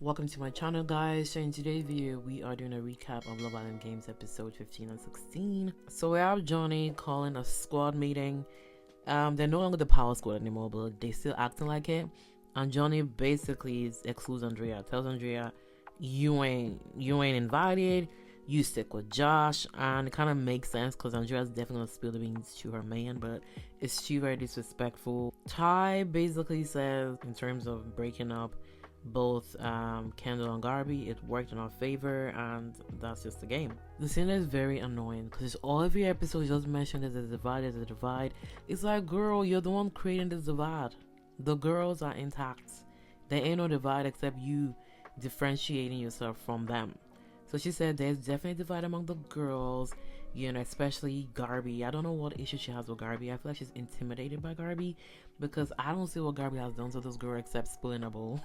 Welcome to my channel, guys. So in today's video we are doing a recap of Love Island Games episode 15 and 16. So we have Johnny calling a squad meeting. They're no longer the power squad anymore, but they still acting like it. And Johnny basically excludes Andrea, tells Andrea you ain't invited, you stick with Josh. And it kind of makes sense because Andrea's definitely gonna spill the beans to her man, but it's too very disrespectful. Ty basically says, in terms of breaking up both Kendall and Garby, it worked in our favor, and that's just the game. The scene is very annoying because all every episode just mentioned there's a divide. It's like, girl, you're the one creating this divide. The girls are intact. There ain't no divide except you differentiating yourself from them. So she said there's definitely a divide among the girls, you know, especially Garby. I don't know what issue she has with Garby. I feel like she's intimidated by Garby because I don't see what Garby has done to this girl except spilling a bowl.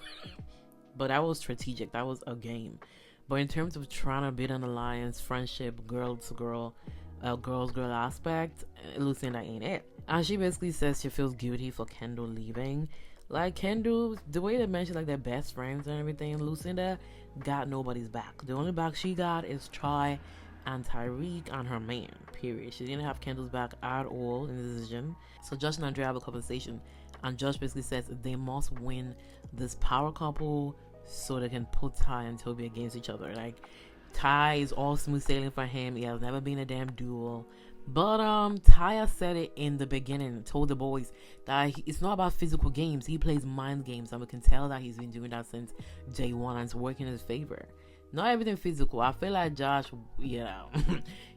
But that was strategic. That was a game. But in terms of trying to build an alliance, friendship, girl to girl, girl aspect, Lucinda ain't it. And she basically says she feels guilty for Kendall leaving. Like, Kendall, the way they mentioned like they're best friends and everything, Lucinda got nobody's back. The only back she got is Troy and Tyreek and her man, period. She didn't have Kendall's back at all in the decision. So Josh and Andrea have a conversation, and Josh basically says they must win this power couple so they can put Ty and Toby against each other. Like, Ty is all smooth sailing for him. He has never been a damn duel. But Ty said it in the beginning, told the boys that it's not about physical games. He plays mind games, and we can tell that he's been doing that since day one, and it's working in his favor. Not everything physical. I feel like Josh, you know,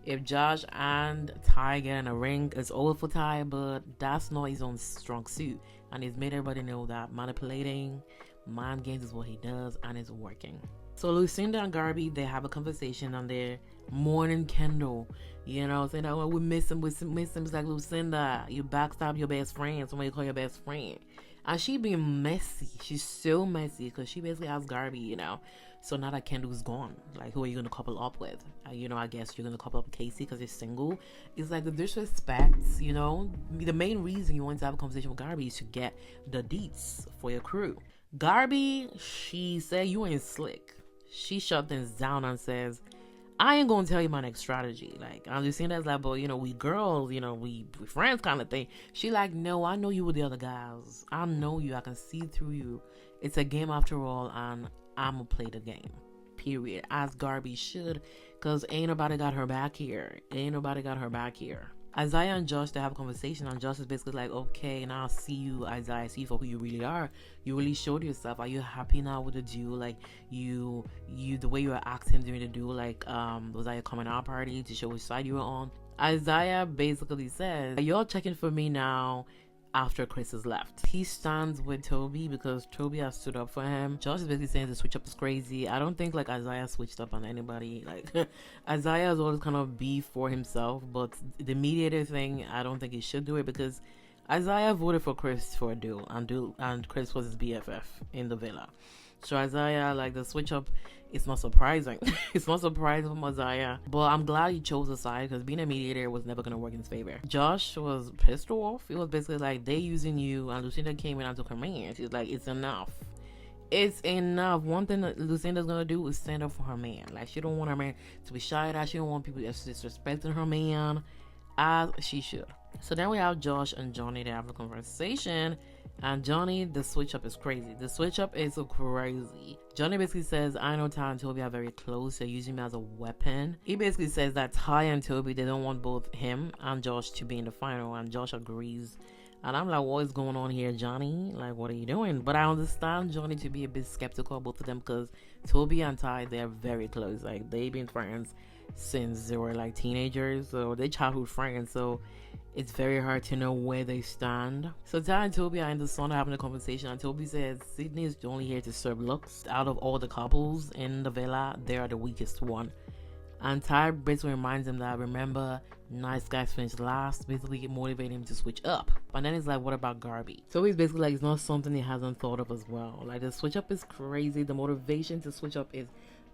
if Josh and Ty get in a ring, it's over for Ty, but that's not his own strong suit. And he's made everybody know that manipulating mind games is what he does, and it's working. So Lucinda and Garby, they have a conversation, and they're mourning Kendall, you know, saying that, oh, we miss him. It's like, Lucinda, you backstab your best friend, somebody call your best friend. And she being messy. She's so messy because she basically asked Garby, you know, so now that Kendall's gone, like, who are you going to couple up with? You know, I guess you're going to couple up with Casey because he's single. It's like the disrespect, you know. The main reason you want to have a conversation with Garby is to get the deets for your crew. Garby, she said, you ain't slick. She shut things down and says, I ain't gonna tell you my next strategy. Like, I'm just saying that's like, but you know, we girls, you know, we friends kind of thing. She like, no, I know you with the other guys. I know you. I can see through you. It's a game after all, and I'm gonna play the game. Period. As Garby should, because ain't nobody got her back here. Isaiah and Josh, they have a conversation, and Josh is basically like, okay, now I see you, Isaiah, see for who you really are. You really showed yourself. Are you happy now with the duel? Like, you the way you were acting during the duel, like, was that your coming out party to show which side you were on? Isaiah basically says, you're checking for me now after Chris has left. He stands with Toby because Toby has stood up for him. Josh is basically saying the switch up is crazy. I don't think like Isaiah switched up on anybody. Like, Isaiah has always kind of be for himself, but the mediator thing, I don't think he should do it because Isaiah voted for Chris for a duel, and Chris was his BFF in the villa. So Isaiah, like, the switch up, it's not surprising. It's not surprising from Isaiah. But I'm glad he chose a side because being a mediator was never going to work in his favor. Josh was pissed off. He was basically like, they using you, and Lucinda came in and took her man. She's like, it's enough. It's enough. One thing that Lucinda's going to do is stand up for her man. Like, she don't want her man to be shied at. She don't want people disrespecting her man, as she should. So then we have Josh and Johnny to have a conversation. And Johnny, the switch up is crazy. Johnny basically says, I know Ty and Toby are very close. They're using me as a weapon. He basically says that Ty and Toby, they don't want both him and Josh to be in the final. And Josh agrees. And I'm like, what is going on here, Johnny? Like, what are you doing? But I understand Johnny to be a bit skeptical of both of them because Toby and Ty, they're very close. Like, they've been friends since they were like teenagers, so they're childhood friends, so it's very hard to know where they stand. So Ty and Toby are in the sauna having a conversation, and Toby says Sydney is only here to serve looks. Out of all the couples in the villa, they are the weakest one. And Ty basically reminds him that, remember, nice guys finish last, basically motivating him to switch up. And then he's like, what about Garby? So he's basically like, it's not something he hasn't thought of as well. Like, the switch up is crazy. The motivation to switch up is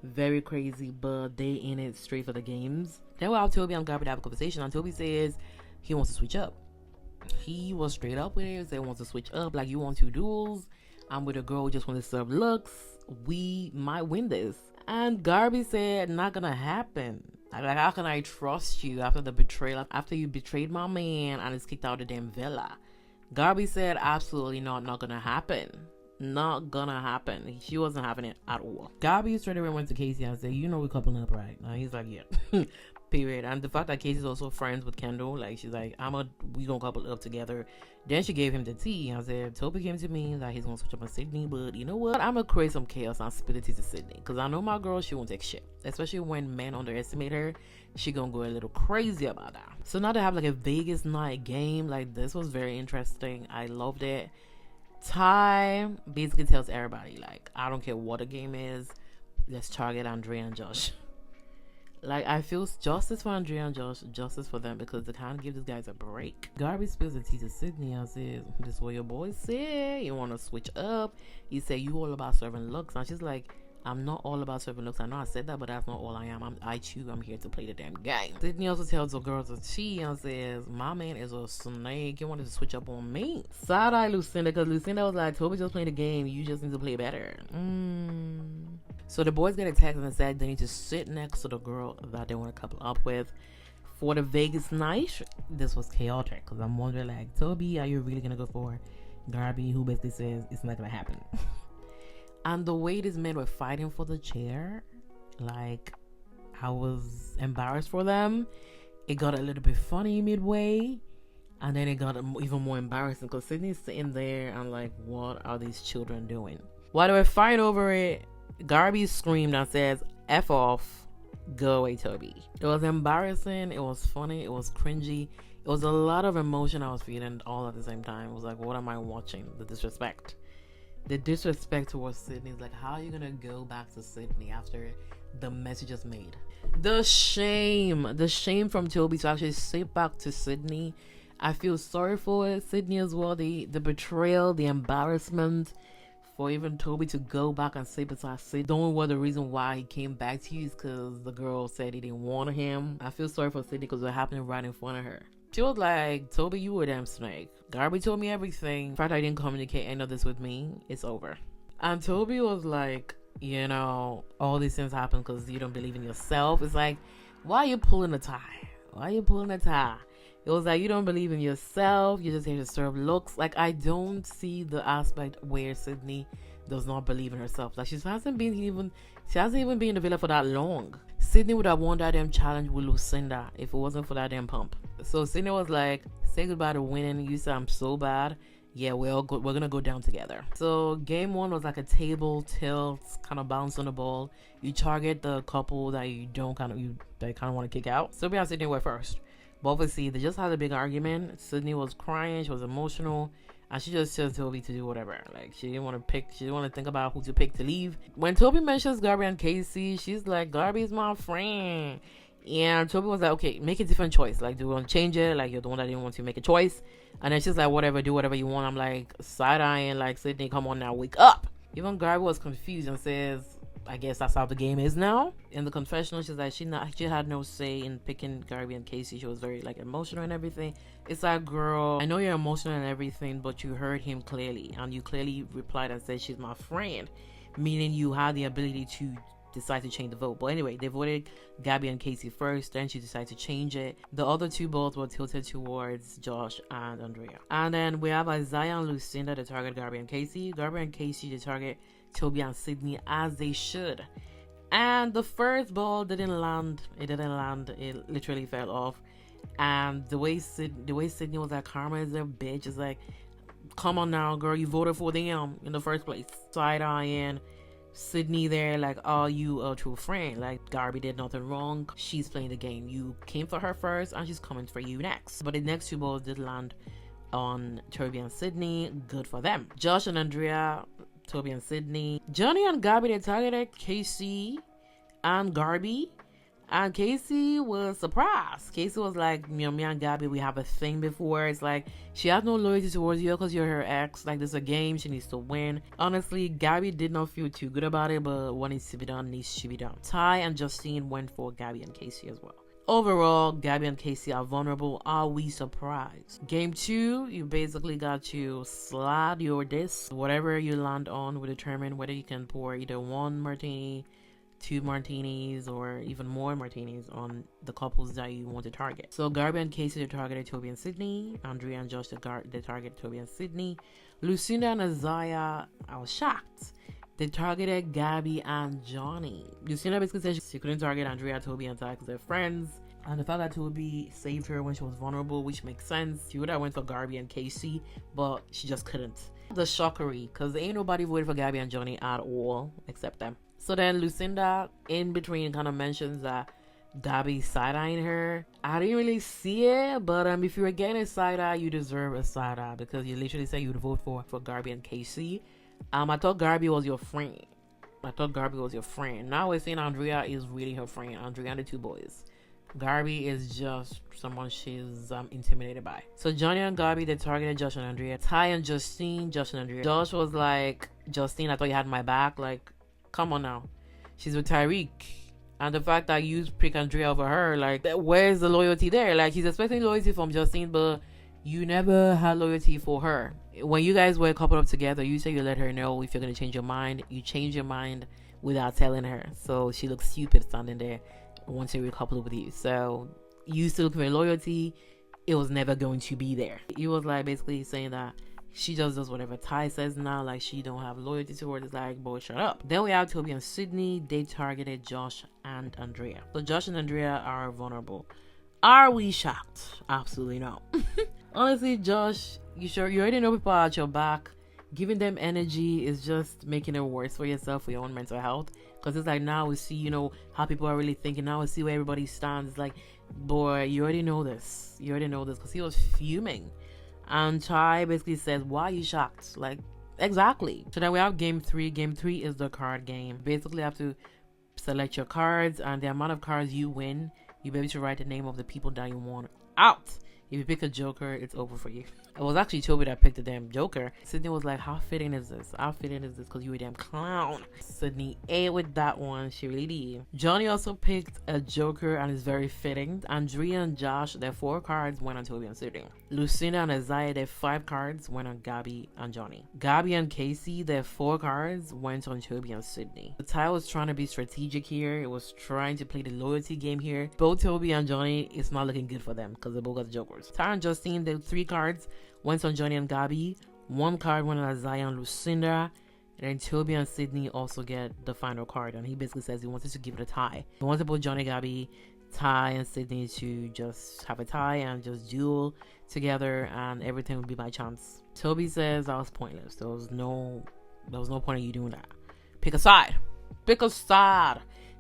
very crazy, but they in it straight for the games. Then we'll have Toby and Garby to have a conversation, and Toby says he wants to switch up. He was straight up with it. He said he wants to switch up. Like, you want two duels? I'm with a girl who just wants to serve looks. we might win this. And Garby said, not gonna happen. Like, how can I trust you after the betrayal? After you betrayed my man and is kicked out of the damn villa. Garby said, absolutely not gonna happen. Not gonna happen. She wasn't having it at all. Garby straight away went to Casey and said, you know we're coupling up, right? And he's like, yeah. Period. And the fact that Casey's also friends with Kendall, like, she's like, we gonna couple up together. Then she gave him the tea and said, Toby came to me that he's gonna switch up on Sydney, but you know what? I'm gonna create some chaos and spill it to Sydney, because I know my girl, she won't take shit, especially when men underestimate her. She gonna go a little crazy about that. So now they have like a Vegas night game. Like, this was very interesting. I loved it. Ty basically tells everybody, like, I don't care what the game is, let's target Andrea and Josh. Like, I feel justice for Andrea and Josh, justice for them, because they can't give these guys a break. Garby spills the tea to Sydney and says, this is what your boy said. You want to switch up. He said, you all about serving looks. And she's like, I'm not all about serving looks. I know I said that, but that's not all I am. I'm here to play the damn game. Sydney also tells the girls a tea and says, my man is a snake. You wanted to switch up on me. Side-eye Lucinda, because Lucinda was like, Toby just played the game. You just need to play better. So the boys get a text and said they need to sit next to the girl that they want to couple up with for the Vegas night. This was chaotic, because I'm wondering, like, Toby, are you really going to go for Garby, who basically says it's not going to happen? And the way these men were fighting for the chair, like, I was embarrassed for them. It got a little bit funny midway, and then it got even more embarrassing, because Sydney's sitting there and like, what are these children doing? While they were fighting over it, Garby screamed and says, F off, go away, Toby. It was embarrassing, it was funny, it was cringy. It was a lot of emotion I was feeling all at the same time. It was like, what am I watching? The disrespect. The disrespect towards Sydney is like, how are you gonna go back to Sydney after the mess you just made? The shame from Toby to actually sit back to Sydney. I feel sorry for Sydney as well. The betrayal, the embarrassment for even Toby to go back and sit beside Sydney. Don't know what the reason why he came back to you is because the girl said he didn't want him. I feel sorry for Sydney because it happened right in front of her. She was like, Toby, you were a damn snake. Garby told me everything. The fact I didn't communicate any of this with me, it's over. And Toby was like, you know, all these things happen because you don't believe in yourself. It's like, why are you pulling the tie? Why are you pulling the tie? It was like, you don't believe in yourself. You're just here to serve looks. Like, I don't see the aspect where Sydney does not believe in herself. Like, she hasn't even been in the villa for that long. Sydney would have won that damn challenge with Lucinda if it wasn't for that damn pump. So Sydney was like, say goodbye to winning. You said I'm so bad. Yeah, we're gonna go down together. So game one was like a table tilt, kind of bounce on the ball. You target the couple that you kind of want to kick out. Sophie and Sydney were first. But obviously they just had a big argument. Sydney was crying, she was emotional, and she just tells Toby to do whatever. Like, she didn't want to think about who to pick to leave. When Toby mentions Garby and Casey, she's like, Garby's my friend. And Toby was like, okay, make a different choice. Like, do you want to change it? Like, you're the one that didn't want to make a choice. And then she's like, whatever, do whatever you want. I'm like, side-eyeing, like, Sydney, come on now, wake up. Even Garby was confused and says, I guess that's how the game is now. In the confessional, she's like, she had no say in picking Garby and Casey. She was very, like, emotional and everything. It's like, girl, I know you're emotional and everything, but you heard him clearly. And you clearly replied and said, she's my friend. Meaning you had the ability to decide to change the vote. But anyway, they voted Gabby and Casey first, then she decided to change it. The other two votes were tilted towards Josh and Andrea. And then we have Isaiah and Lucinda to target Gabby and Casey. Gabby and Casey to target Toby and Sydney, as they should. And the first ball didn't land. It literally fell off. And the way Sydney was like, karma is a bitch. It's like, come on now, girl, you voted for them in the first place. Side-eyeing Sydney there, like, are you a true friend? Like, Garby did nothing wrong. She's playing the game. You came for her first, and she's coming for you next. But the next two balls did land on Toby and Sydney. Good for them. Josh and Andrea, Toby and Sydney. Johnny and Garby, they targeted Casey and Garby. And Casey was surprised. Casey was like, me and Gabby, we have a thing before. It's like, she has no loyalty towards you because you're her ex. Like, this is a game. She needs to win. Honestly, Gabby did not feel too good about it, but what needs to be done needs to be done. Ty and Justine went for Gabby and Casey as well. overall, Gabby and Casey are vulnerable. Are we surprised? Game 2, you basically got to slide your disc. Whatever you land on will determine whether you can pour either 1 martini, 2 martinis, or even more martinis on the couples that you want to target. So Gabby and Casey, they targeted Toby and Sydney. Andrea and Josh, they targeted Toby and Sydney. Lucinda and Isaiah, I was shocked. They targeted Gabby and Johnny. Lucinda basically said she couldn't target Andrea, Toby, and Ty because they're friends. And the fact that Toby saved her when she was vulnerable, which makes sense. She would have went for Gabby and Casey, but she just couldn't. The shockery, because ain't nobody voted for Gabby and Johnny at all, except them. So then Lucinda, in between, kind of mentions that Gabby side-eyeing her. I didn't really see it, but if you were getting a side-eye, you deserve a side-eye, because you literally said you would vote for Gabby and Casey. I thought Gabby was your friend. Now we're saying Andrea is really her friend. Andrea and the 2 boys. Gabby is just someone she's intimidated by. So Johnny and Gabby, they targeted Josh and Andrea. Ty and Justine, Josh and Andrea. Josh was like, Justine, I thought you had my back. Like, come on now. She's with Tyreek. And the fact that you pick Andrea over her, like, where's the loyalty there? Like, he's expecting loyalty from Justine, but you never had loyalty for her. When you guys were coupled up together, you say you let her know if you're going to change your mind. You change your mind without telling her. So she looks stupid standing there wanting to recouple with you. So you still looking for loyalty. It was never going to be there. He was like basically saying that she just does whatever Ty says now. Like she don't have loyalty to her. It's like, boy, shut up. Then we have Toby and Sydney. They targeted Josh and Andrea. So Josh and Andrea are vulnerable. Are we shocked? Absolutely not. Honestly, Josh, you already know people are at your back. Giving them energy is just making it worse for yourself, for your own mental health. Because it's like, now we see, how people are really thinking. Now we see where everybody stands. It's like, boy, you already know this. Because he was fuming. And Ty basically says, why are you shocked? Like, exactly. So then we have game 3. Game 3 is the card game. Basically, you have to select your cards. And the amount of cards you win, you be able to write the name of the people that you want out. If you pick a joker, it's over for you. It was actually Toby that picked the damn joker. Sydney was like, how fitting is this? Because you a damn clown. Sydney ate with that one. She really did. Johnny also picked a joker and is very fitting. Andrea and Josh, their 4 cards went on Toby and Sydney. Lucinda and Isaiah, their 5 cards went on Gabby and Johnny. Gabby and Casey, their 4 cards went on Toby and Sydney. The Ty was trying to be strategic here. It was trying to play the loyalty game here. Both Toby and Johnny, it's not looking good for them because they both got the jokers. Ty and Justine, the 3 cards went on Johnny and Gabby. 1 card went on Isaiah and Lucinda. And then Toby and Sydney also get the final card. And he basically says he wanted to give it a tie. He wanted both Johnny, Gabby, Ty, and Sydney to just have a tie and just duel together. And everything would be by chance. Toby says that was pointless. There was no point in you doing that. Pick a side.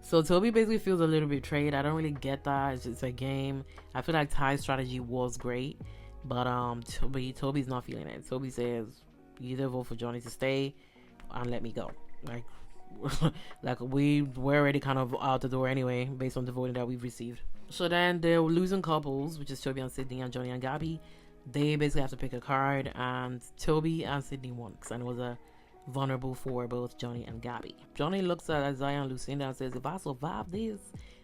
So Toby basically feels a little betrayed. I don't really get that. It's just a game. I feel like Ty's strategy was great. But Toby's not feeling it. Toby says, you either vote for Johnny to stay and let me go. Like we're already kind of out the door anyway, based on the voting that we've received. So then the losing couples, which is Toby and Sydney and Johnny and Gabby, they basically have to pick a card, and Toby and Sydney won, and it was a vulnerable for both Johnny and Gabby. Johnny looks at Isaiah and Lucinda and says, if I survive this,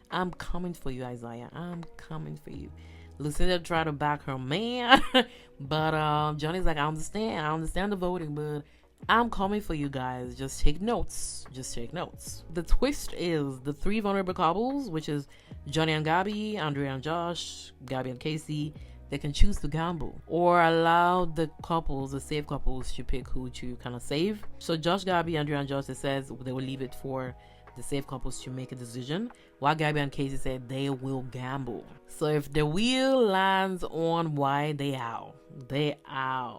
I'm coming for you, Isaiah. I'm coming for you. Lucinda tried to back her man, but Johnny's like, I understand the voting, but I'm coming for you guys. Just take notes. The twist is the 3 vulnerable couples, which is Johnny and Gabby, Andrea and Josh, Gabby and Casey. They can choose to gamble or allow the safe couples, to pick who to kind of save. So Josh, Gabby, Andrea, and Josh, it says they will leave it for the safe couples to make a decision, while Gabby and Casey said they will gamble. So if the wheel lands on white, they out.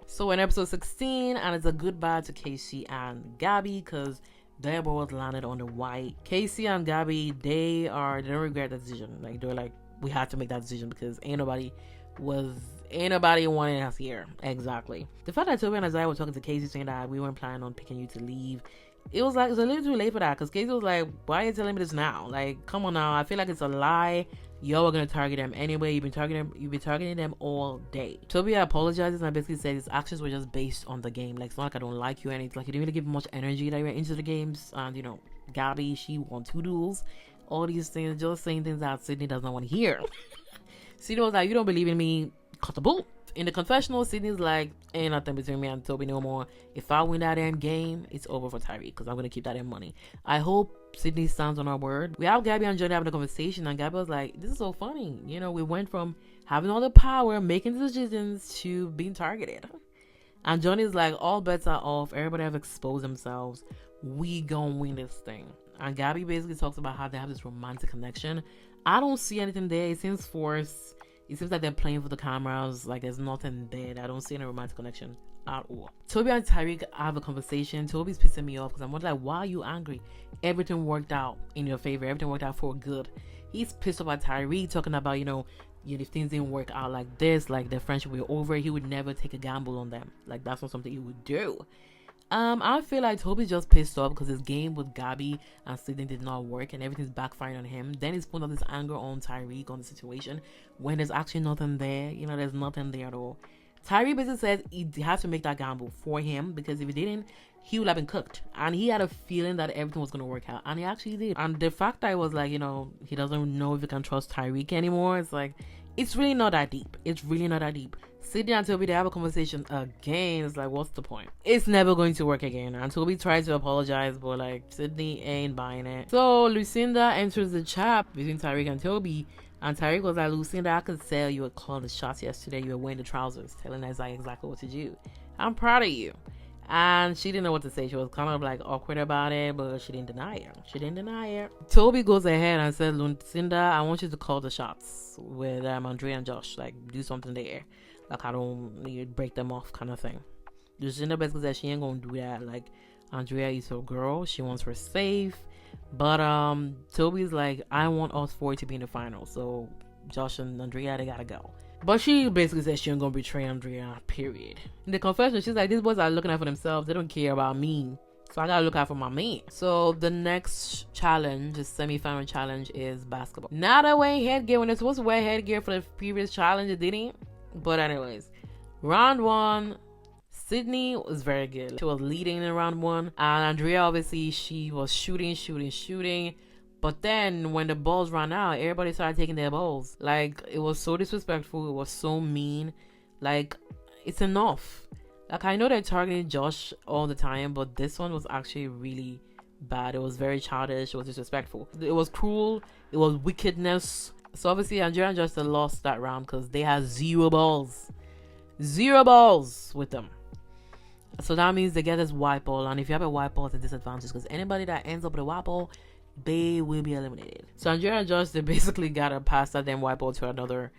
So in episode 16, and it's a goodbye to Casey and Gabby because their both landed on the white. Casey and Gabby, they don't regret that decision. Like they're like, we had to make that decision because ain't nobody wanted us here. Exactly. The fact that Toby and Isaiah were talking to Casey saying that we weren't planning on picking you to leave, it was like, it's a little too late for that, because Casey was like, why are you telling me this now? Like, come on now. I feel like it's a lie. Y'all are gonna target them anyway. You've been targeting them all day. Toby apologizes and basically said his actions were just based on the game. Like, it's not like I don't like you or anything. Like, you didn't really give much energy that you were into the games. And Gabby, she won 2 duels all these things, just saying things that Sydney does not want to hear. Sydney was like, you don't believe in me, cut the bull. In the confessional, Sydney's like, ain't nothing between me and Toby no more. If I win that end game, it's over for Tyreek because I'm going to keep that end money. I hope Sydney stands on our word. We have Gabby and Johnny having a conversation, and Gabby was like, this is so funny. You know, we went from having all the power, making decisions, to being targeted. And Johnny's like, all bets are off. Everybody have exposed themselves. We gonna win this thing. And Gabby basically talks about how they have this romantic connection. I don't see anything there. It seems forced. It seems like they're playing for the cameras. Like, there's nothing there. I don't see any romantic connection at all. Toby and Tyreek have a conversation. Toby's pissing me off because I'm like, why are you angry? Everything worked out in your favor. Everything worked out for good. He's pissed off at Tyreek, talking about, if things didn't work out like this, like their friendship was over, he would never take a gamble on them. Like, that's not something he would do. I feel like Toby's just pissed off because his game with Gabby and Sydney did not work and everything's backfiring on him. Then he's putting all this anger on Tyreek, on the situation, when there's actually nothing there. There's nothing there at all. Tyreek basically says he has to make that gamble for him because if he didn't, he would have been cooked. And he had a feeling that everything was going to work out. And he actually did. And the fact that it was like, he doesn't know if he can trust Tyreek anymore, it's like, it's really not that deep. It's really not that deep. Sydney and Toby, they have a conversation again. It's like, what's the point? It's never going to work again. And Toby tries to apologize, but like, Sydney ain't buying it. So Lucinda enters the chat between Tyreek and Toby. And Tyreek was like, Lucinda, I could tell you were calling the shots yesterday. You were wearing the trousers, telling us like exactly what to do. I'm proud of you. And she didn't know what to say. She was kind of like awkward about it, but she didn't deny it. Toby goes ahead and says, Lucinda, I want you to call the shots with Andrea and Josh. Like, do something there. Like, I don't need to break them off kind of thing. Lucinda basically said she ain't gonna do that. Like, Andrea is her girl. She wants her safe. But Toby's like, I want us four to be in the final. So Josh and Andrea, they gotta go. But she basically said she ain't gonna betray Andrea, period. In the confession, she's like, these boys are looking out for themselves. They don't care about me. So I gotta look out for my man. So the next challenge, the semi-final challenge, is basketball. Now they're wearing headgear. When they're supposed to wear headgear for the previous challenge, they didn't. But anyways, round one, Sydney was very good. She was leading in round one. And Andrea, obviously, she was shooting. But then when the balls ran out, everybody started taking their balls. Like, it was so disrespectful. It was so mean. Like, it's enough. Like, I know they're targeting Josh all the time, but this one was actually really bad. It was very childish. It was disrespectful. It was cruel. It was wickedness. So obviously, Andrea and Josh lost that round because they had 0 balls. 0 balls with them. So that means they get this white ball. And if you have a white ball, it's a disadvantage because anybody that ends up with a white ball, they will be eliminated. So Andrea and Josh, they basically gotta pass that damn white ball to another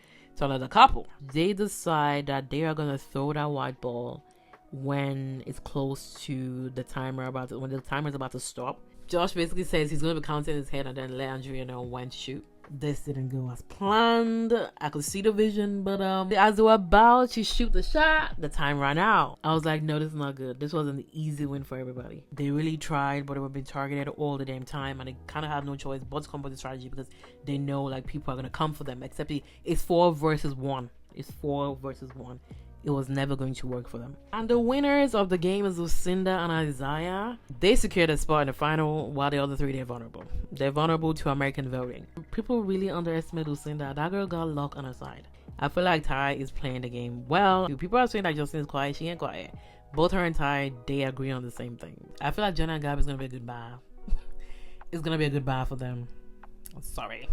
couple. They decide that they are gonna throw that white ball when it's close to the timer when the timer is about to stop. Josh basically says he's gonna be counting his head and then let Andrea know when to shoot. This didn't go as planned. I could see the vision, but as they were about to shoot the shot, the time ran out. I was like, no, this is not good. This was an easy win for everybody. They really tried, but they were being targeted all the damn time, and they kind of had no choice but to come up with a strategy because they know like people are gonna come for them. Except it's 4 versus 1. It's 4 versus 1. It was never going to work for them. And the winners of the game is Lucinda and Isaiah. They secured a spot in the final, while the other 3, they're vulnerable. They're vulnerable to American voting. People really underestimate Lucinda. That girl got luck on her side. I feel like Ty is playing the game well. People are saying that Justin is quiet. She ain't quiet. Both her and Ty, they agree on the same thing. I feel like Jenna and Gab is going to be a goodbye. It's going to be a goodbye for them. Sorry.